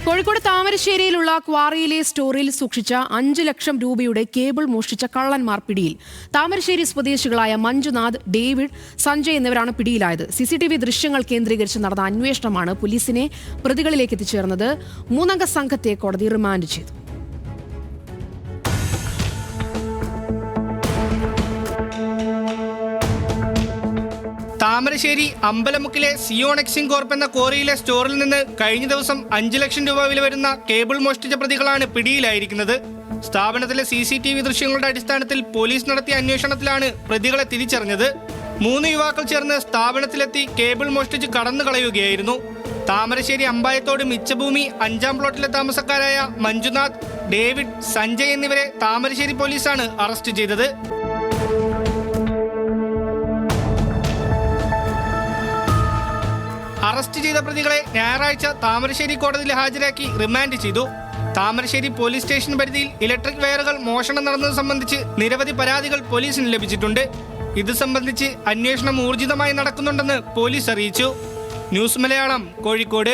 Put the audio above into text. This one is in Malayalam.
കോഴിക്കോട് താമരശ്ശേരിയിലുള്ള ക്വാറിയിലെ സ്റ്റോറിൽ സൂക്ഷിച്ച 5 ലക്ഷം രൂപയുടെ കേബിൾ മോഷ്ടിച്ച കള്ളന്മാർ പിടിയിൽ. താമരശ്ശേരി സ്വദേശികളായ മഞ്ജുനാഥ്, ഡേവിഡ്, സഞ്ജയ് എന്നിവരാണ് പിടിയിലായത്. CCTV ദൃശ്യങ്ങൾ കേന്ദ്രീകരിച്ച് നടന്ന അന്വേഷണമാണ് പോലീസിനെ പ്രതികളിലേക്ക് എത്തിച്ചേർന്നത്. 3 അംഗ സംഘത്തെ കോടതി റിമാൻഡ് ചെയ്തു. താമരശ്ശേരി അമ്പലമുക്കിലെ സിയോണെക്സിംഗ് കോർപ്പ് എന്ന ക്വാറിയിലെ സ്റ്റോറിൽ നിന്ന് കഴിഞ്ഞ ദിവസം 5 ലക്ഷം രൂപ വില വരുന്ന കേബിൾ മോഷ്ടിച്ച പ്രതികളാണ് പിടിയിലായിരിക്കുന്നത്. സ്ഥാപനത്തിലെ CCTV ദൃശ്യങ്ങളുടെ അടിസ്ഥാനത്തിൽ പോലീസ് നടത്തിയ അന്വേഷണത്തിലാണ് പ്രതികളെ തിരിച്ചറിഞ്ഞത്. 3 യുവാക്കൾ ചേർന്ന് സ്ഥാപനത്തിലെത്തി കേബിൾ മോഷ്ടിച്ച് കടന്നു കളയുകയായിരുന്നു. താമരശ്ശേരി അമ്പായത്തോട് മിച്ചഭൂമി 5-ാം പ്ലോട്ടിലെ താമസക്കാരായ മഞ്ജുനാഥ്, ഡേവിഡ്, സഞ്ജയ് എന്നിവരെ താമരശ്ശേരി പോലീസാണ് അറസ്റ്റ് ചെയ്തത്. അറസ്റ്റ് ചെയ്ത പ്രതികളെ ഞായറാഴ്ച താമരശ്ശേരി കോടതിയിൽ ഹാജരാക്കി റിമാൻഡ് ചെയ്തു. താമരശ്ശേരി പോലീസ് സ്റ്റേഷൻ പരിധിയിൽ ഇലക്ട്രിക് വയറുകൾ മോഷണം നടന്നത് സംബന്ധിച്ച് നിരവധി പരാതികൾ പോലീസിന് ലഭിച്ചിട്ടുണ്ട്. ഇത് സംബന്ധിച്ച് അന്വേഷണം ഊർജിതമായി നടക്കുന്നുണ്ടെന്ന് പോലീസ് അറിയിച്ചു. ന്യൂസ് മലയാളം, കോഴിക്കോട്.